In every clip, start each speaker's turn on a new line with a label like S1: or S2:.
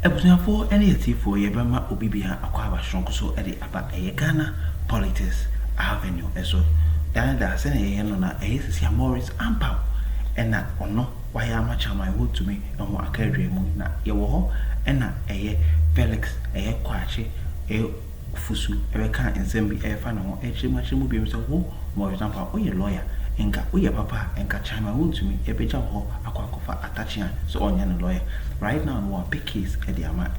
S1: Ebusuafo ene yetifo yebema obi bia akwa abashonko so ede aba Ghana Politics Avenue eso da se na ye no na sisi Maurice Ampaw ena ono waya amachama Wontumi no akadwe mu na ye wo ho ena Felix kwachi fusu ka ensem bi fa na ho chimachimu bi so wo Maurice Ampaw o ye lawyer enka o ye papa enka chama Wontumi beja ho akwakofa attaching so onya no lawyer right now no big case ediama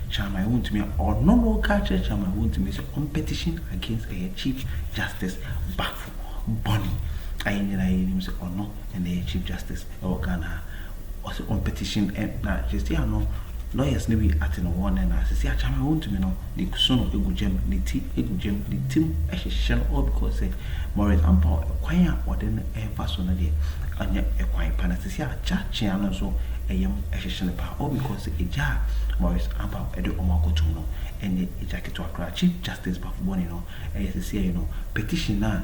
S1: chama Wontumi or no culture chama Wontumi so on petition against Chief Justice Baffour Bonnie ayina him say or no and the Chief Justice Ghana also on petition and na just no lawyers never at no one and as say chama Wontumi no the kusono egugem the team ehyehyɛ all because say Maurice Ampaw kwanya wode ever so na de anya ekwan panasisi a chachi ano so eyam ehyehyɛ pa all because eja Maurice Ampaw edo omakotum no ene ejake to akra Chief Justice Baffour Bonnie no say you know petition na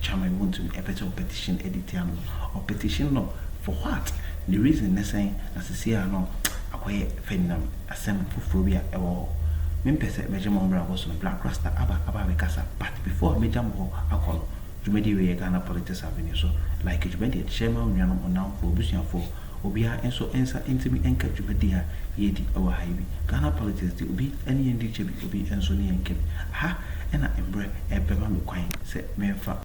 S1: chama Wontumi better petition editiano or petition no for what the reason they saying as say no akoye feninam asem fufurobia ewo mimpese mejemo mbra was no black rasta aba bekasa but before mejamo akolo jumedi we Ghana Politics Avenue so like jumedi chairman nuano onam for busuafo obia enso ensa intimi enka jumedi ha yedi awa haibi Ghana Politics di obi eni endi chebi obi enso ni enke ha ena embre ebema me kwan se memfa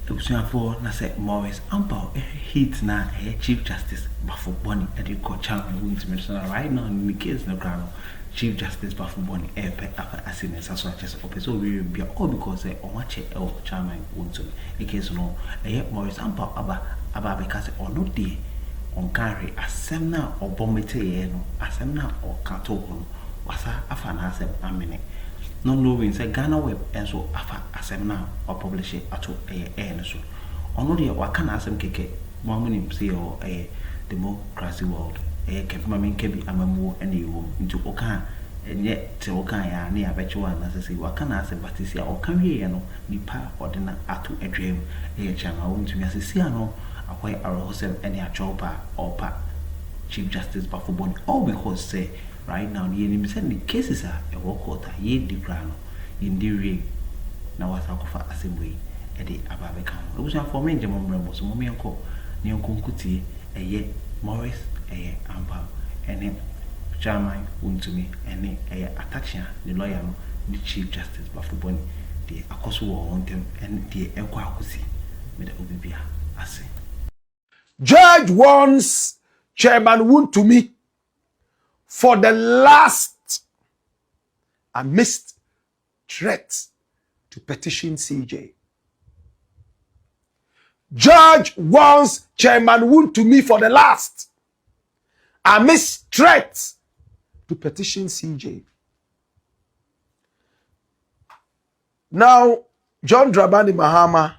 S1: busuafo na se Maurice Ampaw hit na Chief Justice Baffour Bonnie edi ko chama Wontumi so right now in the case no ground Chief Justice Baffour Bonnie afa asine so just opeso we be all because omache chama Wontumi in case no Maurice Ampaw aba because or no dey on carry asem na obomete ye no asem na okato no wasa afa na asem amene no knowing say Ghana web and so afa asem na or publish it ato no so ono dey waka na asem keke mo amuni say democracy world kefuma men kebi amamu ene wo nti oka enye te oka ya na ya bechewa na say waka na asem batisia oka wie no nipa odena ato adwem chama Wontumi asisi ano akwai arosem ene achopa opa Chief Justice Baffour Bonnie all because say right now the enemy said the cases are a work order ye di grano in the ring na wasa kofa assembly e de ababe kan obusa for me njemo mremo so mo enko ne enko nkutie Maurice Ampaw ene chairman Wontumi ene attaching the lawyer no the Chief Justice Baffour Bonnie the akoso wo on them and the enko akosi me da obibia ase.
S2: Judge wants Chairman Wontumi for the last amidst threats to petition CJ. Judge wants Chairman Wontumi for the last amidst threats to petition CJ. Now, John Dramani Mahama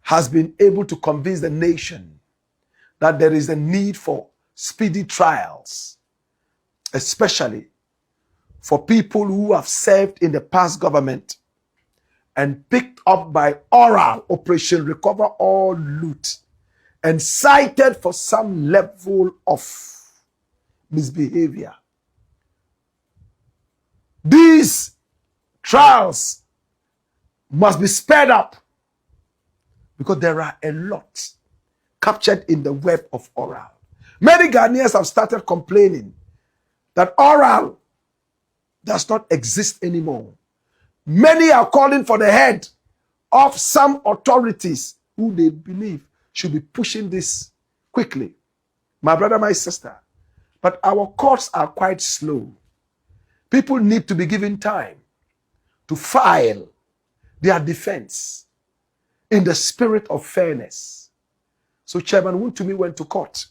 S2: has been able to convince the nation that there is a need for speedy trials, especially for people who have served in the past government and picked up by oral Operation Recover All Loot and cited for some level of misbehavior. These trials must be sped up because there are a lot captured in the web of oral. Many Ghanaians have started complaining that oral does not exist anymore. Many are calling for the head of some authorities who they believe should be pushing this quickly. My brother, my sister, but our courts are quite slow. People need to be given time to file their defense in the spirit of fairness. So Chairman Wontumi went to court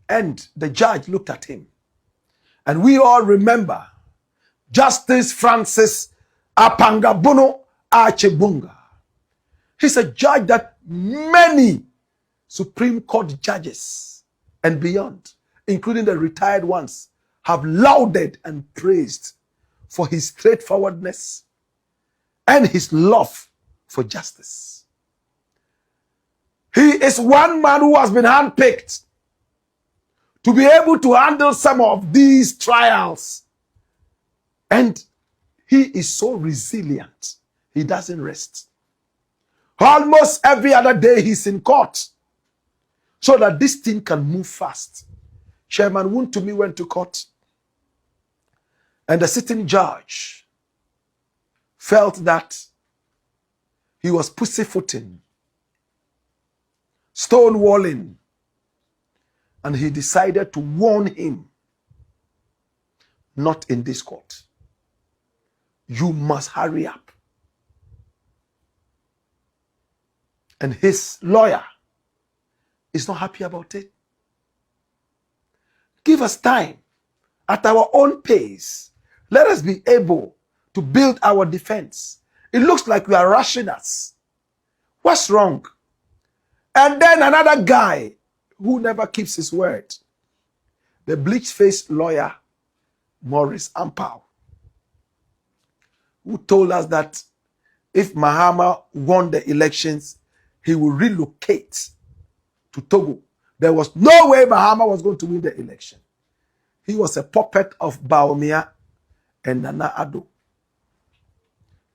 S2: and the judge looked at him. And we all remember Justice Francis Apangabono Achebunga. He's a judge that many Supreme Court judges and beyond, including the retired ones, have lauded and praised for his straightforwardness and his love for justice. He is one man who has been handpicked to be able to handle some of these trials. And he is so resilient. He doesn't rest. Almost every other day he's in court so that this thing can move fast. Chairman Wontumi went to court, and the sitting judge felt that he was pussyfooting, stonewalling, and he decided to warn him, not in this court. You must hurry up. And his lawyer is not happy about it. Give us time at our own pace. Let us be able to build our defense. It looks like we are rushing us. What's wrong? And then another guy who never keeps his word, the bleach-faced lawyer, Maurice Ampaw, who told us that if Mahama won the elections, he will relocate to Togo. There was no way Mahama was going to win the election. He was a puppet of Baumia and Nana Addo.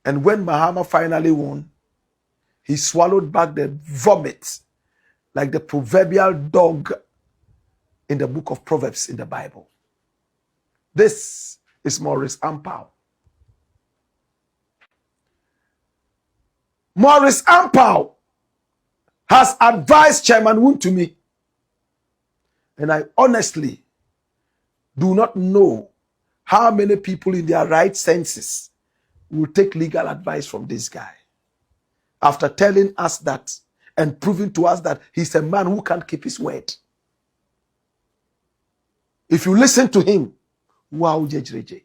S2: And when Mahama finally won, he swallowed back the vomit like the proverbial dog in the book of Proverbs in the Bible. This is Maurice Ampaw. Maurice Ampaw has advised Chairman Wontumi, and I honestly do not know how many people in their right senses will take legal advice from this guy after telling us that and proving to us that he's a man who can't keep his word. If you listen to him, wow, JJ.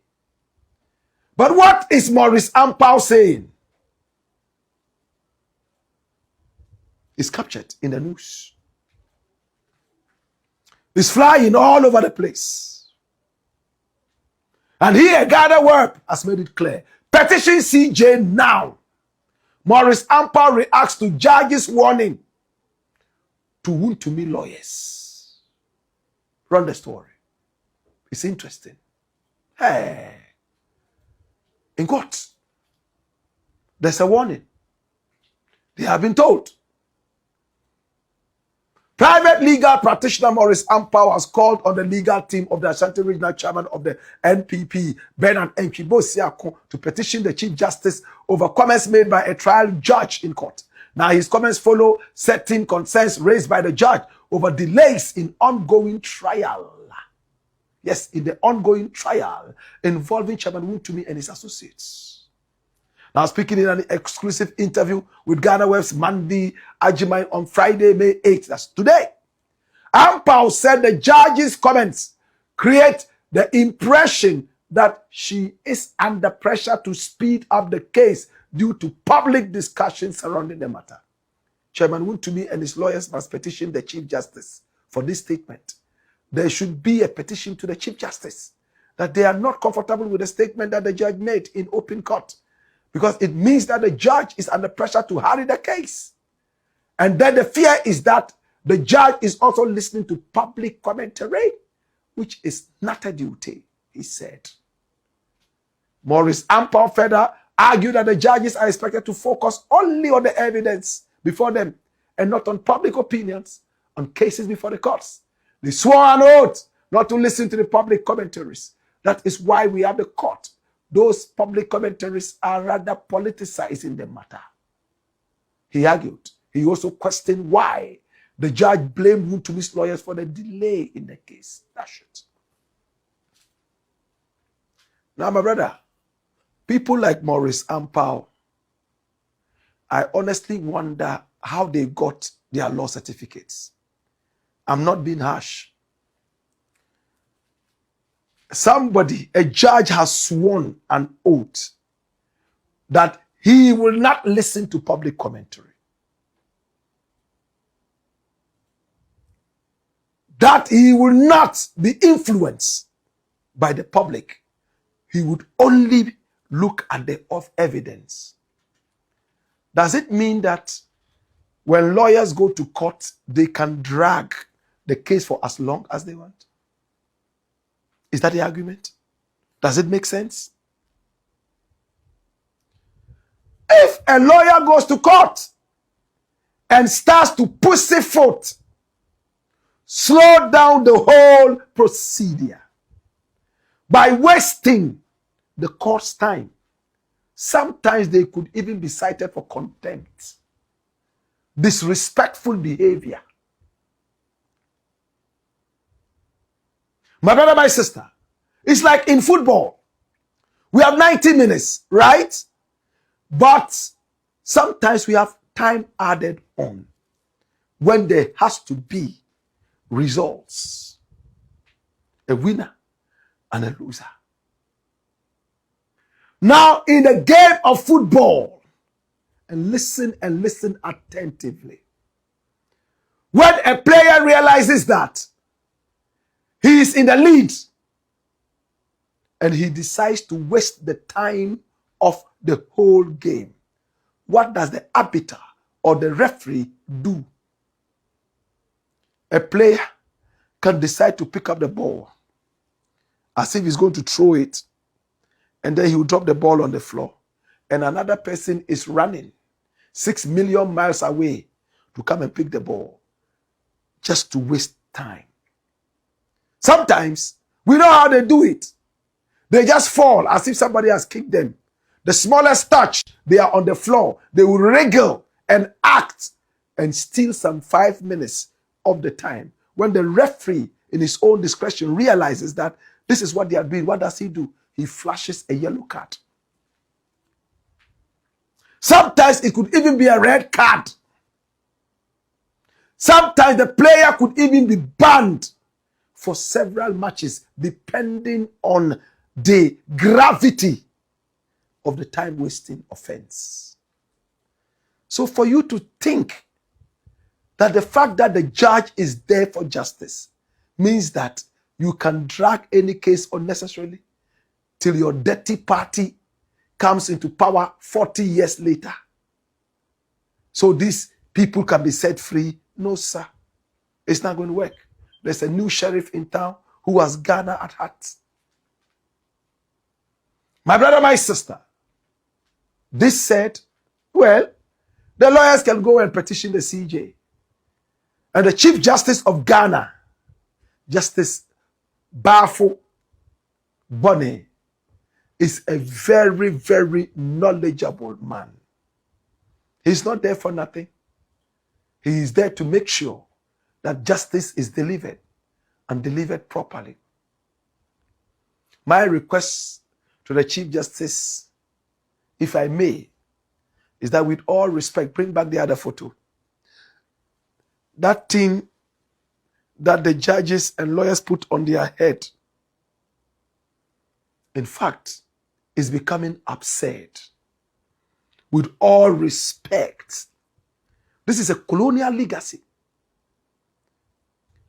S2: But what is Maurice Ampaw saying? Is captured in the news. It's flying all over the place. And here, Ghana Web has made it clear. Petition CJ now. Maurice Ampaw reacts to judge's warning to Wontumi lawyers. Run the story. It's interesting. Hey. In court, there's a warning. They have been told. Private legal practitioner Maurice Ampaw has called on the legal team of the Ashanti Regional Chairman of the NPP, Bernard Enchibo, to petition the Chief Justice over comments made by a trial judge in court. Now, his comments follow certain concerns raised by the judge over delays in ongoing trial. Yes, in the ongoing trial involving Chairman Wontumi and his associates. Now, speaking in an exclusive interview with Ghana Web's Mandy Ajimai on Friday, May 8th, that's today, Ampaw said the judge's comments create the impression that she is under pressure to speed up the case due to public discussion surrounding the matter. Chairman Wontumi and his lawyers must petition the Chief Justice for this statement. There should be a petition to the Chief Justice that they are not comfortable with the statement that the judge made in open court, because it means that the judge is under pressure to hurry the case. And then the fear is that the judge is also listening to public commentary, which is not a duty, he said. Maurice Ampaw further argued that the judges are expected to focus only on the evidence before them and not on public opinions on cases before the courts. They swore an oath not to listen to the public commentaries. That is why we have the court. Those public commentaries are rather politicizing the matter. He argued. He also questioned why the judge blamed Wontumi's lawyers for the delay in the case. That's it. Now, my brother, people like Maurice Ampaw, I honestly wonder how they got their law certificates. I'm not being harsh. Somebody, a judge has sworn an oath that he will not listen to public commentary. That he will not be influenced by the public. He would only look at the evidence. Does it mean that when lawyers go to court, they can drag the case for as long as they want? Is that the argument? Does it make sense? If a lawyer goes to court and starts to pussyfoot, slow down the whole procedure by wasting the court's time, sometimes they could even be cited for contempt, disrespectful behavior. My brother, my sister, it's like in football. We have 90 minutes, right? But sometimes we have time added on when there has to be results. A winner and a loser. Now, in the game of football, and listen attentively. When a player realizes that he is in the lead and he decides to waste the time of the whole game, what does the arbiter or the referee do? A player can decide to pick up the ball as if he's going to throw it, and then he will drop the ball on the floor, and another person is running 6 million miles away to come and pick the ball just to waste time. Sometimes we know how they do it. They just fall as if somebody has kicked them. The smallest touch, they are on the floor. They will wriggle and act and steal some 5 minutes of the time. When the referee, in his own discretion, realizes that this is what they are doing, what does he do? He flashes a yellow card. Sometimes it could even be a red card. Sometimes the player could even be banned for several matches, depending on the gravity of the time-wasting offense. So for you to think that the fact that the judge is there for justice means that you can drag any case unnecessarily till your dirty party comes into power 40 years later, so these people can be set free. No, sir. It's not going to work. There's a new sheriff in town who has Ghana at heart. My brother, my sister, this said, well, the lawyers can go and petition the CJ. And the Chief Justice of Ghana, Justice Baffour, is a very, very knowledgeable man. He's not there for nothing. He is there to make sure that justice is delivered and delivered properly. My request to the Chief Justice, if I may, is that with all respect, bring back the other photo. That thing that the judges and lawyers put on their head, in fact, is becoming absurd. With all respect, this is a colonial legacy.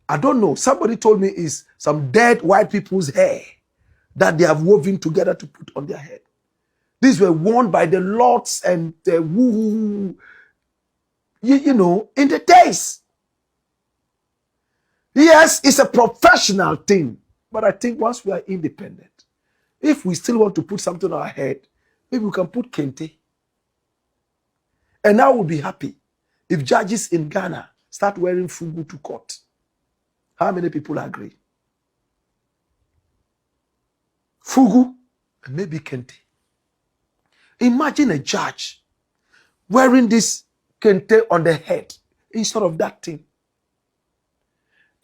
S2: I don't know, somebody told me it's some dead white people's hair that they have woven together to put on their head. These were worn by the lords and the woo, you know, in the days. Yes, it's a professional thing, but I think once we are independent, if we still want to put something on our head, maybe we can put kente. And I will be happy if judges in Ghana start wearing fugu to court. How many people agree? Fugu and maybe kente. Imagine a judge wearing this kente on the head instead of that thing.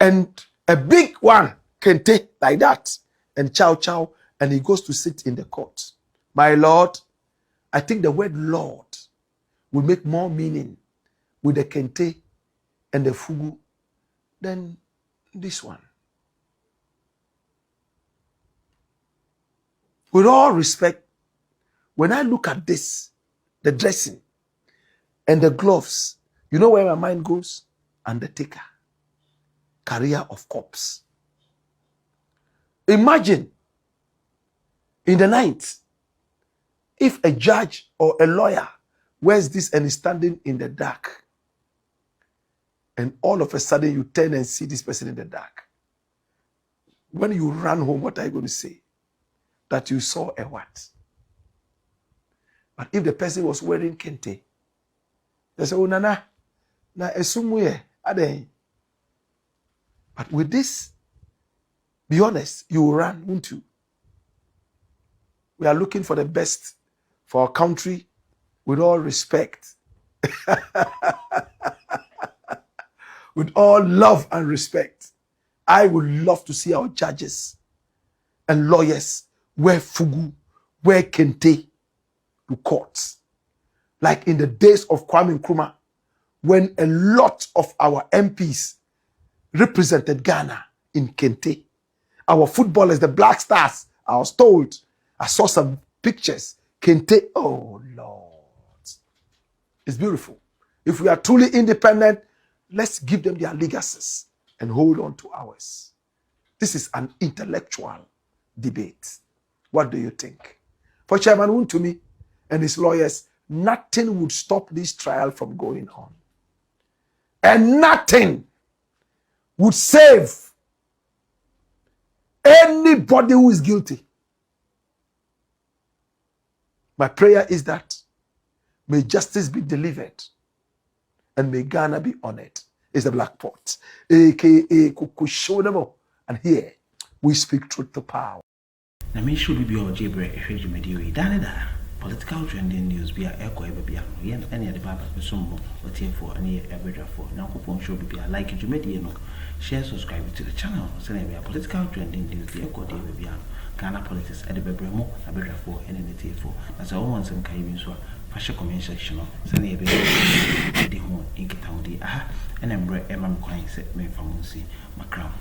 S2: And a big one, kente, like that, and chow chow, and he goes to sit in the court. My Lord, I think the word Lord will make more meaning with the kente and the fugu than this one. With all respect, when I look at this, the dressing and the gloves, you know where my mind goes? Undertaker. Career of corpse. Imagine in the night, if a judge or a lawyer wears this and is standing in the dark, and all of a sudden you turn and see this person in the dark. When you run home, what are you going to say? That you saw a what? But if the person was wearing kente, they say, oh, nana, na esumuye, ade. But with this, be honest, you will run, won't you? We are looking for the best for our country with all respect. With all love and respect. I would love to see our judges and lawyers wear fugu, wear kente to courts. Like in the days of Kwame Nkrumah, when a lot of our MPs represented Ghana in kente. Our footballers, the Black Stars, I was told, I saw some pictures, kente. Oh, Lord. It's beautiful. If we are truly independent, let's give them their legacies and hold on to ours. This is an intellectual debate. What do you think? For Chairman Wontumi and his lawyers, nothing would stop this trial from going on. And nothing would save anybody who is guilty. My prayer is that may justice be delivered and may Ghana be honored. It's the Black Pot, aka Kukushonamo. And here we speak truth to power.
S1: Na me should be your Jibre if you mediate. Danida, political trending news be a echo baby. Yen any of the Baba Sumo or TF4 any ever for. Now, Kupon should be a like you mediate. Share, subscribe to the channel. Send me a political trending news be echo baby. Ghana politics at the Bebremo, a better for any TF4. That's all one some Caribbean so. Fashion comment section. Send me a baby. The home in Kitaundi. Aha, and I'm bread. Emma McCoy said me from Munsi, Macron.